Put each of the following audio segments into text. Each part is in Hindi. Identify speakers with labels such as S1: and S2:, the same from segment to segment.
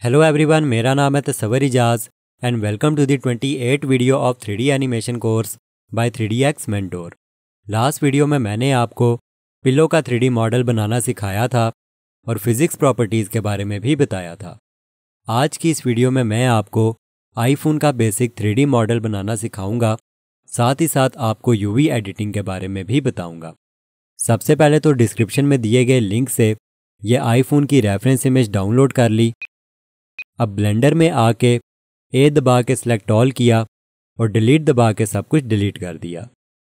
S1: हेलो एवरीवन, मेरा नाम है Tasawar Ejaz and welcome to the 28 video of 3D animation course by 3DX mentor. Last video में मैंने आपको पिलो का 3D मॉडल बनाना सिखाया था और फिज़िक्स प्रॉपर्टीज़ के बारे में भी बताया था। आज की इस वीडियो में मैं आपको आईफोन का बेसिक 3D मॉडल बनाना सिखाऊंगा, साथ ही साथ आपको यूवी एडिटिंग के बारे में भी बताऊंगा। सबसे पहले तो डिस्क्रिप्शन में दिए गए लिंक से ये आईफोन की रेफरेंस इमेज डाउनलोड कर ली। अब ब्लेंडर में आके ए दबा के सिलेक्ट ऑल किया और डिलीट दबा के सब कुछ डिलीट कर दिया।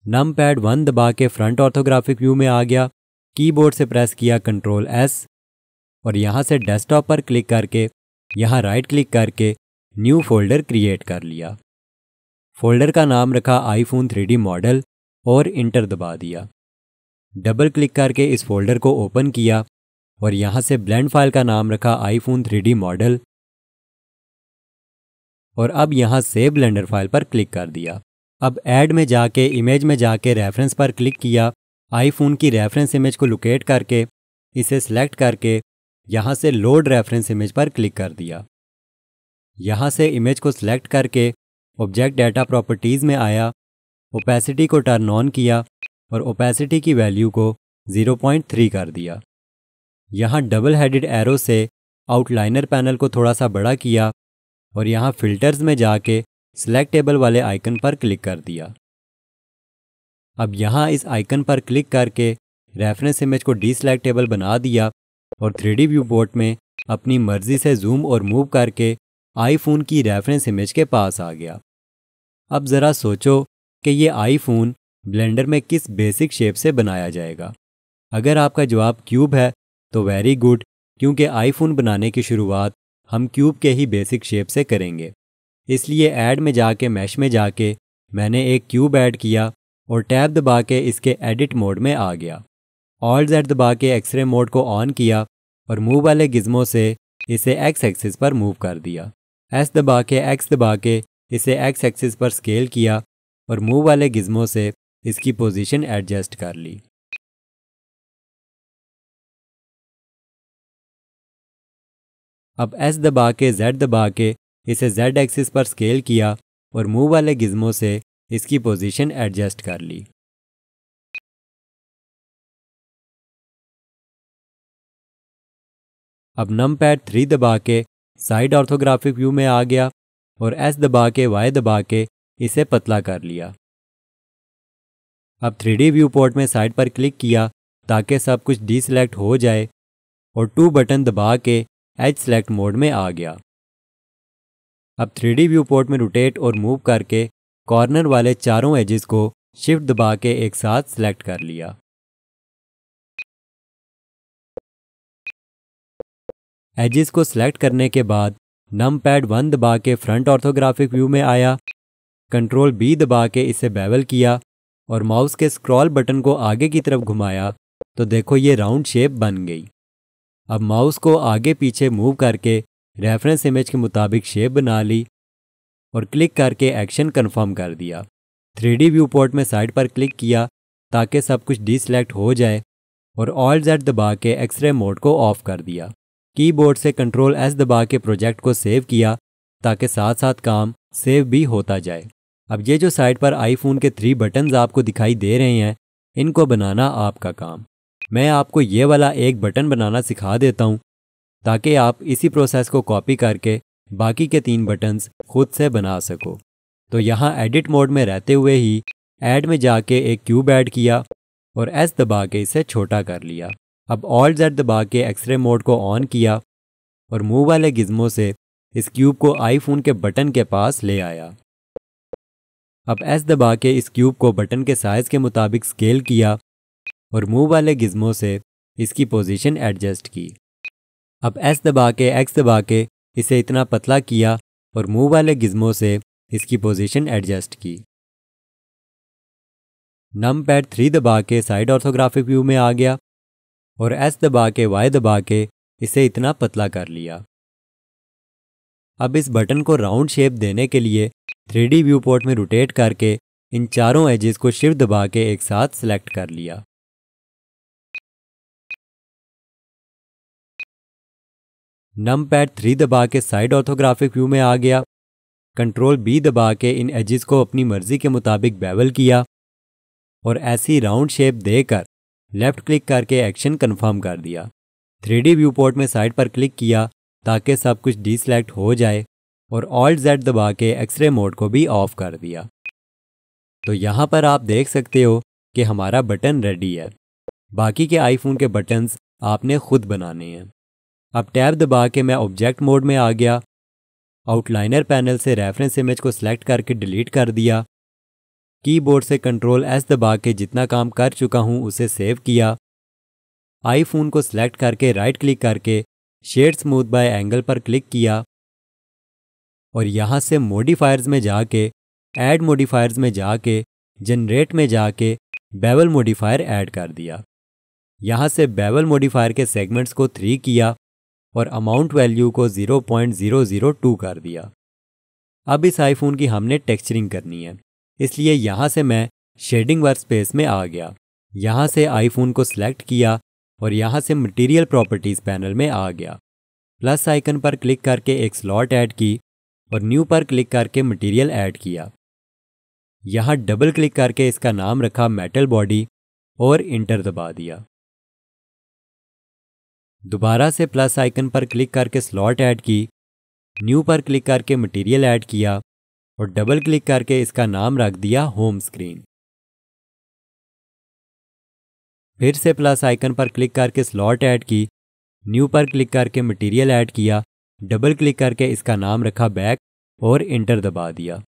S1: नमपैड 1 दबा के फ्रंट ऑर्थोग्राफिक व्यू में आ गया। कीबोर्ड से प्रेस किया कंट्रोल एस और यहाँ से डेस्कटॉप पर क्लिक करके यहाँ राइट क्लिक करके न्यू फोल्डर क्रिएट कर लिया। फोल्डर का नाम रखा आईफोन 3D मॉडल और इंटर दबा दिया। डबल क्लिक करके इस फोल्डर को ओपन किया और यहाँ से ब्लेंड फाइल का नाम रखा आईफोन 3D मॉडल और अब यहाँ सेव ब्लेंडर फाइल पर क्लिक कर दिया। अब ऐड में जाके इमेज में जाके रेफरेंस पर क्लिक किया। आईफोन की रेफरेंस इमेज को लोकेट करके इसे सिलेक्ट करके यहाँ से लोड रेफरेंस इमेज पर क्लिक कर दिया। यहाँ से इमेज को सिलेक्ट करके ऑब्जेक्ट डाटा प्रॉपर्टीज़ में आया, ओपेसिटी को टर्न ऑन किया और ओपेसिटी की वैल्यू को 0.3 कर दिया। यहाँ डबल हेडेड एरो से आउटलाइनर पैनल को थोड़ा सा बड़ा किया और यहाँ फिल्टर्स में जाके सिलेक्टेबल वाले आइकन पर क्लिक कर दिया। अब यहाँ इस आइकन पर क्लिक करके रेफरेंस इमेज को डीसिलेक्टेबल बना दिया और 3D व्यू पोर्ट में अपनी मर्जी से जूम और मूव करके आईफोन की रेफरेंस इमेज के पास आ गया। अब ज़रा सोचो कि ये आईफोन ब्लेंडर में किस बेसिक शेप से बनाया जाएगा। अगर आपका जवाब क्यूब है तो वेरी गुड, क्योंकि आईफोन बनाने की शुरुआत हम क्यूब के ही बेसिक शेप से करेंगे। इसलिए ऐड में जाके मैश में जाके मैंने एक क्यूब ऐड किया और टैब दबा के इसके एडिट मोड में आ गया। ऑल्ट Z दबा के एक्सरे मोड को ऑन किया और मूव वाले गिज़मो से इसे एक्स एक्सिस पर मूव कर दिया। एस दबा के एक्स दबा के इसे एक्स एक्सिस पर स्केल किया और मूव वाले गिज़मो से इसकी पोजीशन एडजस्ट कर ली। अब S दबा के Z दबा के इसे Z एक्सिस पर स्केल किया और मूव वाले गिज़मो से इसकी पोजीशन एडजस्ट कर ली। अब नमपैड 3 दबा के साइड ऑर्थोग्राफिक व्यू में आ गया और S दबा के Y दबा के इसे पतला कर लिया। अब 3D व्यू पोर्ट में साइड पर क्लिक किया ताकि सब कुछ डीसिलेक्ट हो जाए और 2 बटन दबा के एज सेलेक्ट मोड में आ गया। अब 3D व्यू पोर्ट में रोटेट और मूव करके कॉर्नर वाले चारों एजेस को शिफ्ट दबा के एक साथ सिलेक्ट कर लिया। एजेस को सिलेक्ट करने के बाद नमपैड 1 दबा के फ्रंट ऑर्थोग्राफिक व्यू में आया, कंट्रोल B दबा के इसे बेवल किया और माउस के स्क्रॉल बटन को आगे की तरफ घुमाया तो देखो ये राउंड शेप बन गई। अब माउस को आगे पीछे मूव करके रेफरेंस इमेज के मुताबिक शेप बना ली और क्लिक करके एक्शन कंफर्म कर दिया। 3D व्यू पोर्ट में साइड पर क्लिक किया ताकि सब कुछ डीसिलेक्ट हो जाए और ऑल्ट Z दबा के एक्सरे मोड को ऑफ कर दिया। कीबोर्ड से कंट्रोल S दबा के प्रोजेक्ट को सेव किया ताकि साथ साथ काम सेव भी होता जाए। अब ये जो साइड पर आईफोन के 3 बटन्स आपको दिखाई दे रहे हैं, इनको बनाना आपका काम। मैं आपको ये वाला एक बटन बनाना सिखा देता हूँ ताकि आप इसी प्रोसेस को कॉपी करके बाकी के 3 बटन्स खुद से बना सको। तो यहाँ एडिट मोड में रहते हुए ही ऐड में जाके एक क्यूब ऐड किया और S दबा के इसे छोटा कर लिया। अब ऑल्ट Z दबा के एक्सरे मोड को ऑन किया और मूव वाले गिज़मो से इस क्यूब को आईफोन के बटन के पास ले आया। अब S दबा के इस क्यूब को बटन के साइज़ के मुताबिक स्केल किया और मूव वाले गिज़मो से इसकी पोजीशन एडजस्ट की। अब S दबा के X दबा के इसे इतना पतला किया और मूव वाले गिज़मो से इसकी पोजीशन एडजस्ट की। नमपैड 3 दबा के साइड ऑर्थोग्राफिक व्यू में आ गया और S दबा के Y दबा के इसे इतना पतला कर लिया। अब इस बटन को राउंड शेप देने के लिए 3D व्यू पोर्ट में रोटेट करके इन चारों एजेस को शिफ्ट दबा के एक साथ सिलेक्ट कर लिया। नमपैड 3 दबा के साइड ऑर्थोग्राफिक व्यू में आ गया। कंट्रोल बी दबा के इन एजेस को अपनी मर्जी के मुताबिक बेवल किया और ऐसी राउंड शेप देकर लेफ्ट क्लिक करके एक्शन कंफर्म कर दिया। 3D व्यू पोर्ट में साइड पर क्लिक किया ताकि सब कुछ डीसेलेक्ट हो जाए और ऑल्ट Z दबा के एक्सरे मोड को भी ऑफ कर दिया। तो यहाँ पर आप देख सकते हो कि हमारा बटन रेडी है। बाकी के आईफोन के बटन्स आपने खुद बनाने हैं। अब टैब दबा के मैं ऑब्जेक्ट मोड में आ गया। आउटलाइनर पैनल से रेफरेंस इमेज को सिलेक्ट करके डिलीट कर दिया। कीबोर्ड से कंट्रोल S दबा के जितना काम कर चुका हूँ उसे सेव किया। आईफोन को सिलेक्ट करके राइट क्लिक करके शेड स्मूथ बाय एंगल पर क्लिक किया और यहाँ से मॉडिफायर्स में जाके ऐड मॉडिफायर्स में जाके जनरेट में जाके बेवल मॉडिफायर ऐड कर दिया। यहाँ से बेवल मॉडिफायर के सेगमेंट्स को 3 किया और अमाउंट वैल्यू को 0.002 कर दिया। अब इस आईफोन की हमने टेक्सचरिंग करनी है, इसलिए यहाँ से मैं शेडिंग वर्कस्पेस में आ गया। यहाँ से आईफोन को सिलेक्ट किया और यहाँ से मटेरियल प्रॉपर्टीज़ पैनल में आ गया। प्लस आइकन पर क्लिक करके एक स्लॉट ऐड की और न्यू पर क्लिक करके मटेरियल ऐड किया। यहाँ डबल क्लिक करके इसका नाम रखा मेटल बॉडी और इंटर दबा दिया। दोबारा से प्लस आइकन पर क्लिक करके स्लॉट ऐड की, न्यू पर क्लिक करके मटेरियल ऐड किया और डबल क्लिक करके इसका नाम रख दिया होम स्क्रीन। फिर से प्लस आइकन पर क्लिक करके स्लॉट ऐड की, न्यू पर क्लिक करके मटेरियल ऐड किया, डबल क्लिक करके इसका नाम रखा बैक और इंटर दबा दिया।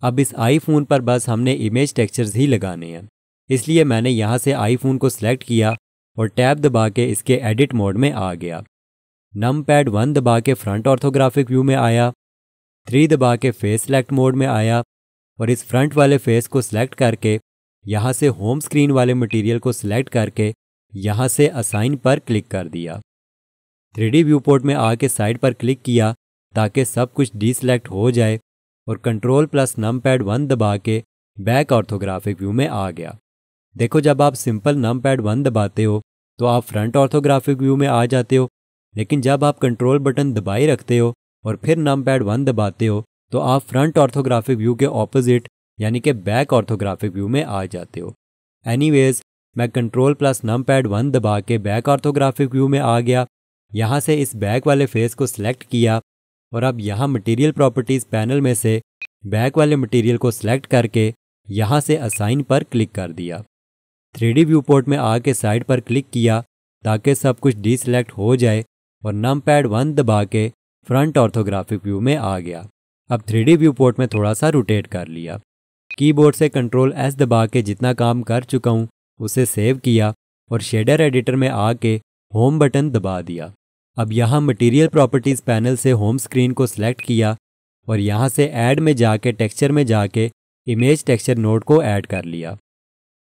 S1: अब इस आईफोन पर बस हमने इमेज टेक्सचर्स ही लगाने हैं, इसलिए मैंने यहाँ से आईफोन को सिलेक्ट किया और टैब दबा के इसके एडिट मोड में आ गया। नमपैड 1 दबा के फ्रंट ऑर्थोग्राफिक व्यू में आया, 3 दबा के फेस सेलेक्ट मोड में आया और इस फ्रंट वाले फेस को सिलेक्ट करके यहाँ से होम स्क्रीन वाले मटेरियल को सिलेक्ट करके यहाँ से असाइन पर क्लिक कर दिया। 3D व्यू पोर्ट में आके साइड पर क्लिक किया ताकि सब कुछ डीसेलेक्ट हो जाए और कंट्रोल प्लस नमपैड 1 दबा के बैक ऑर्थोग्राफिक व्यू में आ गया। देखो, जब आप सिंपल नमपैड 1 दबाते हो तो आप फ्रंट ऑर्थोग्राफिक व्यू में आ जाते हो, लेकिन जब आप कंट्रोल बटन दबाए रखते हो और फिर नमपैड 1 दबाते हो तो आप फ्रंट ऑर्थोग्राफिक व्यू के ऑपोजिट यानी कि बैक ऑर्थोग्राफिक व्यू में आ जाते हो। एनीवेज, मैं कंट्रोल प्लस नमपैड 1 दबा के बैक ऑर्थोग्राफिक व्यू में आ गया। यहाँ से इस बैक वाले फेस को सिलेक्ट किया और अब यहाँ मटेरियल प्रॉपर्टीज़ पैनल में से बैक वाले मटेरियल को सिलेक्ट करके यहाँ से असाइन पर क्लिक कर दिया। 3D व्यू पोर्ट में आके साइड पर क्लिक किया ताकि सब कुछ डीसेलेक्ट हो जाए और नमपैड 1 दबा के फ्रंट ऑर्थोग्राफिक व्यू में आ गया। अब 3D व्यू पोर्ट में थोड़ा सा रोटेट कर लिया। कीबोर्ड से कंट्रोल S दबा के जितना काम कर चुका हूँ उसे सेव किया और शेडर एडिटर में आके होम बटन दबा दिया। अब यहाँ मटेरियल प्रॉपर्टीज़ पैनल से होम स्क्रीन को सिलेक्ट किया और यहाँ से ऐड में जाके टेक्सचर में जाके इमेज टेक्सचर नोड को ऐड कर लिया।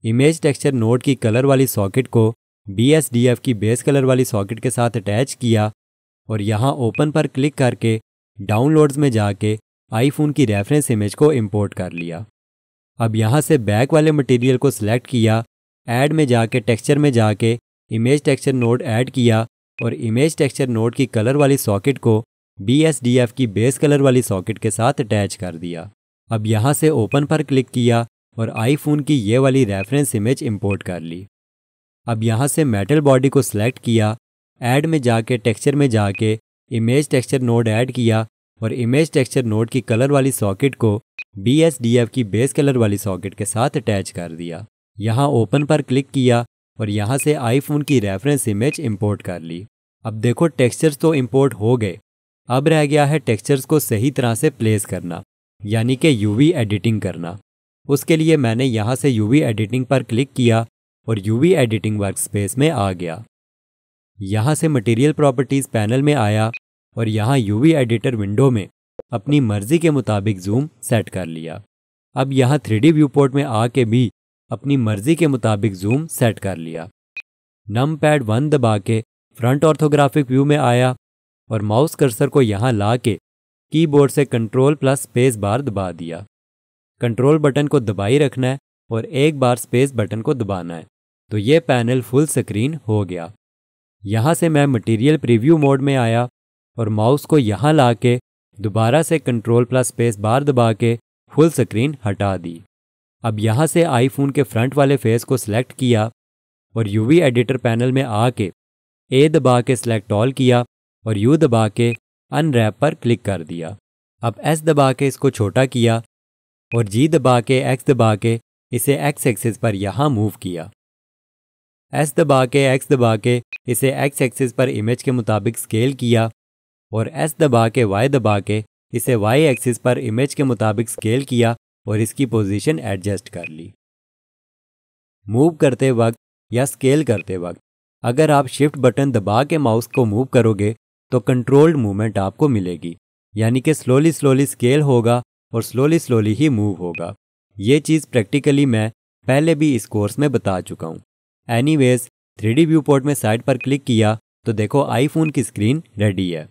S1: इमेज टेक्सचर नोड की कलर वाली सॉकेट को BSDF की बेस कलर वाली सॉकेट के साथ अटैच किया और यहाँ ओपन पर क्लिक करके डाउनलोड्स में जाके आईफोन की रेफरेंस इमेज को इंपोर्ट कर लिया। अब यहाँ से बैक वाले मटेरियल को सिलेक्ट किया, ऐड में जाके टेक्सचर में जाके इमेज टेक्सचर नोड ऐड किया और इमेज टेक्सचर नोड की कलर वाली सॉकेट को BSDF की बेस कलर वाली सॉकेट के साथ अटैच कर दिया। अब यहाँ से ओपन पर क्लिक किया और आईफोन की ये वाली रेफरेंस इमेज इंपोर्ट कर ली। अब यहाँ से मेटल बॉडी को सिलेक्ट किया, ऐड में जाके टेक्सचर में जाके इमेज टेक्सचर नोड ऐड किया और इमेज टेक्सचर नोड की कलर वाली सॉकेट को BSDF की बेस कलर वाली सॉकेट के साथ अटैच कर दिया। यहाँ ओपन पर क्लिक किया और यहाँ से आईफोन की रेफरेंस इमेज इंपोर्ट कर ली। अब देखो, टेक्सचर्स तो इंपोर्ट हो गए, अब रह गया है टेक्सचर्स को सही तरह से प्लेस करना, यानी कि UV एडिटिंग करना। उसके लिए मैंने यहाँ से UV एडिटिंग पर क्लिक किया और UV एडिटिंग वर्कस्पेस में आ गया। यहाँ से मटेरियल प्रॉपर्टीज़ पैनल में आया और यहाँ UV एडिटर विंडो में अपनी मर्जी के मुताबिक जूम सेट कर लिया। अब यहाँ 3D व्यू पोर्ट में आके भी अपनी मर्जी के मुताबिक जूम सेट कर लिया। नमपैड 1 दबा के फ्रंट ऑर्थोग्राफिक व्यू में आया और माउस कर्सर को यहाँ ला के कीबोर्ड से कंट्रोल प्लस स्पेस बार दबा दिया। कंट्रोल बटन को दबाई रखना है और एक बार स्पेस बटन को दबाना है, तो ये पैनल फुल स्क्रीन हो गया। यहाँ से मैं मटेरियल प्रीव्यू मोड में आया और माउस को यहाँ ला के दोबारा से कंट्रोल प्लस स्पेस बार दबा के फुल स्क्रीन हटा दी। अब यहाँ से आईफोन के फ्रंट वाले फेस को सिलेक्ट किया और यूवी एडिटर पैनल में आके ए दबा के सिलेक्ट ऑल किया और यू दबा के अनरैप पर क्लिक कर दिया। अब एस दबा के इसको छोटा किया और जी दबा के एक्स दबा के इसे एक्स एक्सिस पर यहाँ मूव किया। एस दबा के एक्स दबा के इसे एक्स एक्सिस पर इमेज के मुताबिक स्केल किया और एस दबा के वाई दबा के इसे वाई एक्सिस पर इमेज के मुताबिक स्केल किया और इसकी पोजीशन एडजस्ट कर ली। मूव करते वक्त या स्केल करते वक्त अगर आप शिफ्ट बटन दबा के माउस को मूव करोगे तो कंट्रोल्ड मूवमेंट आपको मिलेगी, यानी कि स्लोली स्लोली स्केल होगा और स्लोली स्लोली ही मूव होगा। ये चीज़ प्रैक्टिकली मैं पहले भी इस कोर्स में बता चुका हूँ। एनीवेज 3D व्यू पोर्ट में साइड पर क्लिक किया तो देखो आईफोन की स्क्रीन रेडी है।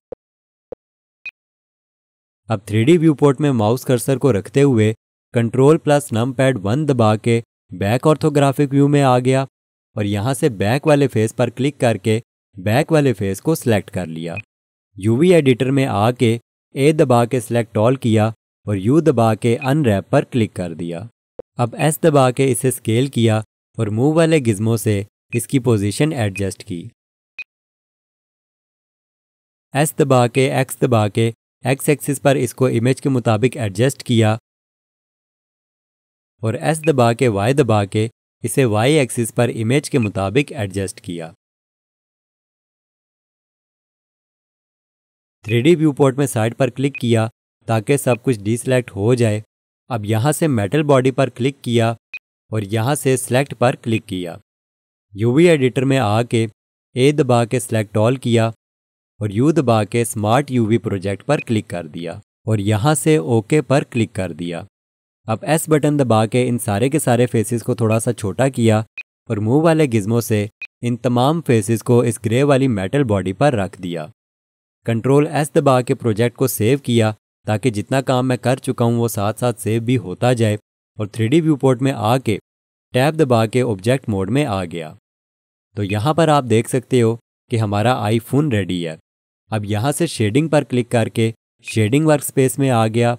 S1: अब 3D व्यू पोर्ट में माउस कर्सर को रखते हुए कंट्रोल प्लस नमपैड 1 दबा के बैक ऑर्थोग्राफिक व्यू में आ गया और यहाँ से बैक वाले फेस पर क्लिक करके बैक वाले फेस को सिलेक्ट कर लिया। यूवी एडिटर में आके ए दबा के सिलेक्ट ऑल किया और यू दबा के अनरैप पर क्लिक कर दिया। अब एस दबा के इसे स्केल किया और मूव वाले गिज्मो से इसकी पोजीशन एडजस्ट की। एस दबा के एक्स दबा के एक्स एक्सिस पर इसको इमेज के मुताबिक एडजस्ट किया और एस दबा के वाई दबा के इसे वाई एक्सिस पर इमेज के मुताबिक एडजस्ट किया। 3D व्यू पोर्ट में साइड पर क्लिक किया ताकि सब कुछ डीसेलेक्ट हो जाए। अब यहाँ से मेटल बॉडी पर क्लिक किया और यहाँ से सिलेक्ट पर क्लिक किया। यूवी एडिटर में आके ए दबा के सिलेक्ट ऑल किया और यू दबा के स्मार्ट यूवी प्रोजेक्ट पर क्लिक कर दिया और यहाँ से ओके पर क्लिक कर दिया। अब एस बटन दबा के इन सारे के सारे फेसेस को थोड़ा सा छोटा किया और मूव वाले गिज्मो से इन तमाम फेसेस को इस ग्रे वाली मेटल बॉडी पर रख दिया। कंट्रोल एस दबा के प्रोजेक्ट को सेव किया ताकि जितना काम मैं कर चुका हूँ वो साथ साथ सेव भी होता जाए और 3D व्यू पोर्ट में आके टैब दबा के ऑब्जेक्ट मोड में आ गया। तो यहाँ पर आप देख सकते हो कि हमारा आईफोन रेडी है। अब यहाँ से शेडिंग पर क्लिक करके शेडिंग वर्क स्पेस में आ गया।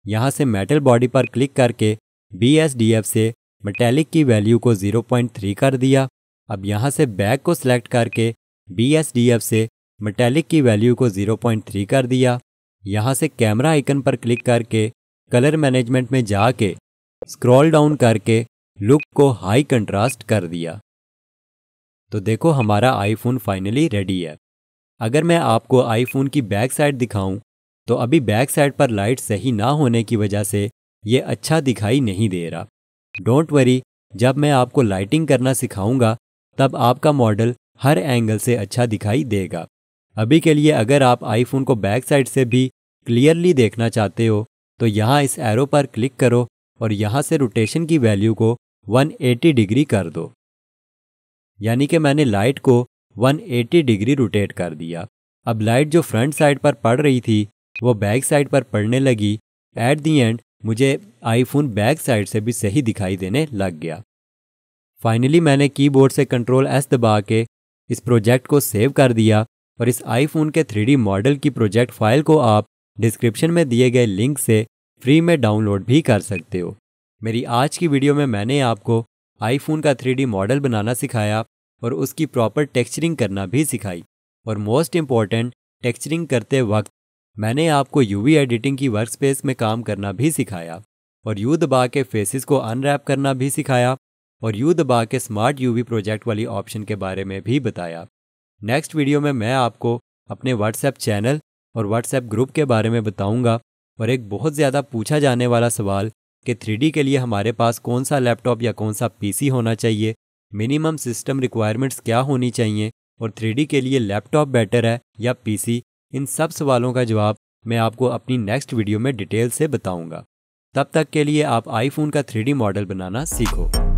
S1: यहाँ से मेटल बॉडी पर क्लिक करके BSDF से मेटेलिक की वैल्यू को 0.3 कर दिया। अब यहाँ से बैक को सिलेक्ट करके BSDF से मेटेलिक की वैल्यू को 0.3 कर दिया। यहाँ से कैमरा आइकन पर क्लिक करके कलर मैनेजमेंट में जाके स्क्रॉल डाउन करके लुक को हाई कंट्रास्ट कर दिया। तो देखो हमारा आईफोन फाइनली रेडी है। अगर मैं आपको आईफोन की बैक साइड दिखाऊं तो अभी बैक साइड पर लाइट सही ना होने की वजह से ये अच्छा दिखाई नहीं दे रहा। डोंट वरी, जब मैं आपको लाइटिंग करना सिखाऊंगा तब आपका मॉडल हर एंगल से अच्छा दिखाई देगा। अभी के लिए अगर आप आईफोन को बैक साइड से भी क्लियरली देखना चाहते हो तो यहाँ इस एरो पर क्लिक करो और यहाँ से रोटेशन की वैल्यू को 180 डिग्री कर दो, यानी कि मैंने लाइट को 180 डिग्री रोटेट कर दिया। अब लाइट जो फ्रंट साइड पर पड़ रही थी वो बैक साइड पर पड़ने लगी। एट दी एंड मुझे आईफोन बैक साइड से भी सही दिखाई देने लग गया। फाइनली मैंने कीबोर्ड से कंट्रोल एस दबा के इस प्रोजेक्ट को सेव कर दिया और इस आईफोन के 3D मॉडल की प्रोजेक्ट फाइल को आप डिस्क्रिप्शन में दिए गए लिंक से फ्री में डाउनलोड भी कर सकते हो। मेरी आज की वीडियो में मैंने आपको आईफोन का 3D मॉडल बनाना सिखाया और उसकी प्रॉपर टेक्सचरिंग करना भी सिखाई। और मोस्ट इम्पॉर्टेंट, टेक्सचरिंग करते वक्त मैंने आपको यूवी एडिटिंग की वर्कस्पेस में काम करना भी सिखाया और यू दबा के फेसेस को अनरैप करना भी सिखाया और यू दबा के स्मार्ट यूवी प्रोजेक्ट वाली ऑप्शन के बारे में भी बताया। नेक्स्ट वीडियो में मैं आपको अपने व्हाट्सएप चैनल और व्हाट्सएप ग्रुप के बारे में बताऊंगा और एक बहुत ज़्यादा पूछा जाने वाला सवाल कि 3D के लिए हमारे पास कौन सा लैपटॉप या कौन सा पीसी होना चाहिए, मिनिमम सिस्टम रिक्वायरमेंट्स क्या होनी चाहिए और 3D के लिए लैपटॉप बेटर है या पीसी, इन सब सवालों का जवाब मैं आपको अपनी नेक्स्ट वीडियो में डिटेल से बताऊंगा। तब तक के लिए आप आईफोन का 3D मॉडल बनाना सीखो।